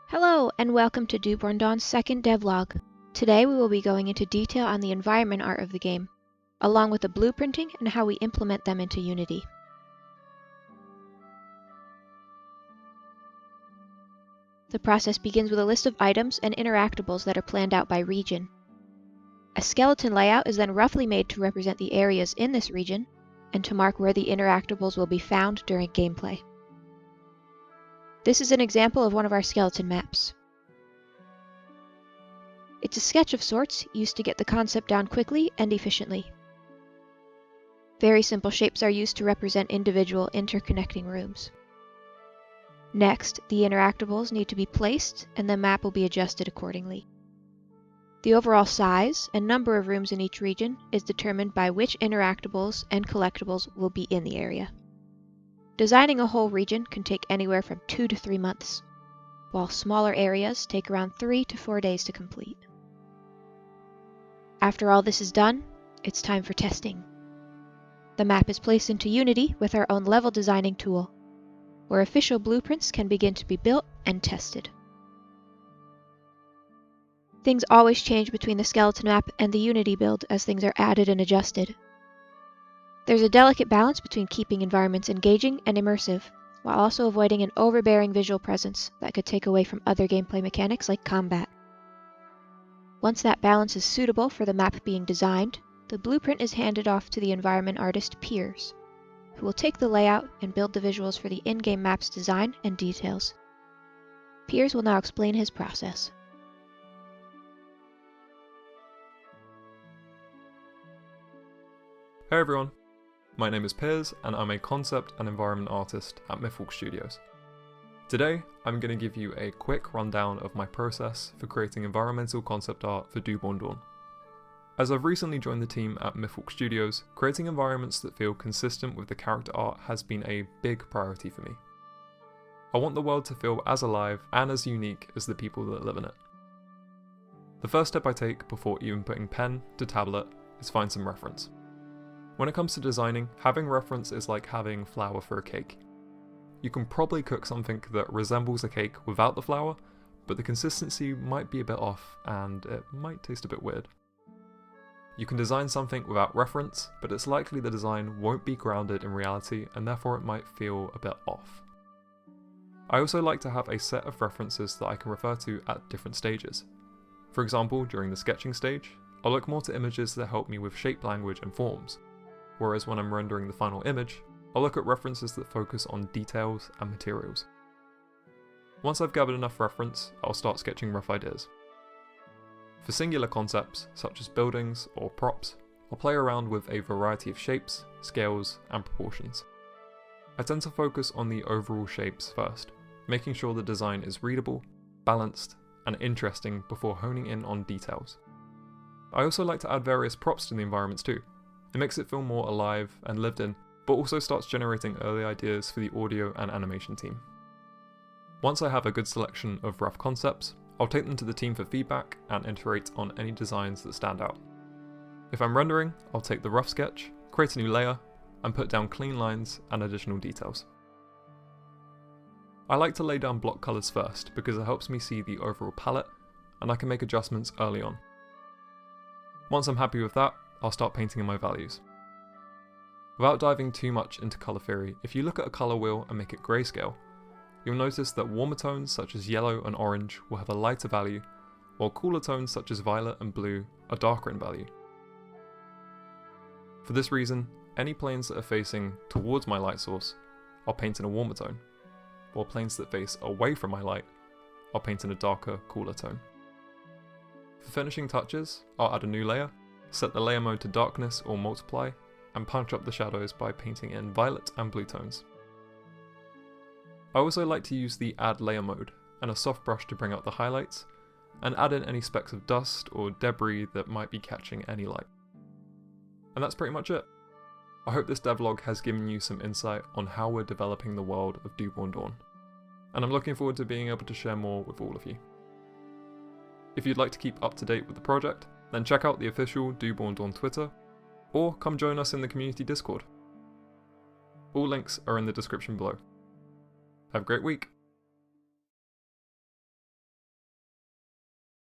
Hello, and welcome to Dewborne Dawn's second devlog. Today we will be going into detail on the environment art of the game, along with the blueprinting and how we implement them into Unity. The process begins with a list of items and interactables that are planned out by region. A skeleton layout is then roughly made to represent the areas in this region, and to mark where the interactables will be found during gameplay. This is an example of one of our skeleton maps. It's a sketch of sorts, used to get the concept down quickly and efficiently. Very simple shapes are used to represent individual interconnecting rooms. Next, the interactables need to be placed, and the map will be adjusted accordingly. The overall size and number of rooms in each region is determined by which interactables and collectibles will be in the area. Designing a whole region can take anywhere from 2 to 3 months, while smaller areas take around 3 to 4 days to complete. After all this is done, it's time for testing. The map is placed into Unity with our own level designing tool, where official blueprints can begin to be built and tested. Things always change between the skeleton map and the Unity build as things are added and adjusted. There's a delicate balance between keeping environments engaging and immersive, while also avoiding an overbearing visual presence that could take away from other gameplay mechanics like combat. Once that balance is suitable for the map being designed, the blueprint is handed off to the environment artist Piers, who will take the layout and build the visuals for the in-game map's design and details. Piers will now explain his process. Hey everyone, my name is Piers and I'm a concept and environment artist at Mythwalk Studios. Today, I'm going to give you a quick rundown of my process for creating environmental concept art for Dewborne Dawn. As I've recently joined the team at Mythwalk Studios, creating environments that feel consistent with the character art has been a big priority for me. I want the world to feel as alive and as unique as the people that live in it. The first step I take before even putting pen to tablet is find some reference. When it comes to designing, having reference is like having flour for a cake. You can probably cook something that resembles a cake without the flour, but the consistency might be a bit off and it might taste a bit weird. You can design something without reference, but it's likely the design won't be grounded in reality and therefore it might feel a bit off. I also like to have a set of references that I can refer to at different stages. For example, during the sketching stage, I'll look more to images that help me with shape language and forms. Whereas when I'm rendering the final image, I'll look at references that focus on details and materials. Once I've gathered enough reference, I'll start sketching rough ideas. For singular concepts, such as buildings or props, I'll play around with a variety of shapes, scales, and proportions. I tend to focus on the overall shapes first, making sure the design is readable, balanced, and interesting before honing in on details. I also like to add various props to the environments too. It makes it feel more alive and lived in, but also starts generating early ideas for the audio and animation team. Once I have a good selection of rough concepts, I'll take them to the team for feedback and iterate on any designs that stand out. If I'm rendering, I'll take the rough sketch, create a new layer, and put down clean lines and additional details. I like to lay down block colours first because it helps me see the overall palette, and I can make adjustments early on. Once I'm happy with that, I'll start painting in my values. Without diving too much into colour theory, if you look at a colour wheel and make it grayscale, you'll notice that warmer tones such as yellow and orange will have a lighter value, while cooler tones such as violet and blue are darker in value. For this reason, any planes that are facing towards my light source, I'll paint in a warmer tone, while planes that face away from my light, I'll paint in a darker, cooler tone. For finishing touches, I'll add a new layer, set the layer mode to darkness or multiply, and punch up the shadows by painting in violet and blue tones. I also like to use the add layer mode and a soft brush to bring out the highlights, and add in any specks of dust or debris that might be catching any light. And that's pretty much it. I hope this devlog has given you some insight on how we're developing the world of Dewborne Dawn, and I'm looking forward to being able to share more with all of you. If you'd like to keep up to date with the project, then check out the official Dewborne Dawn Twitter, or come join us in the community Discord. All links are in the description below. Have a great week!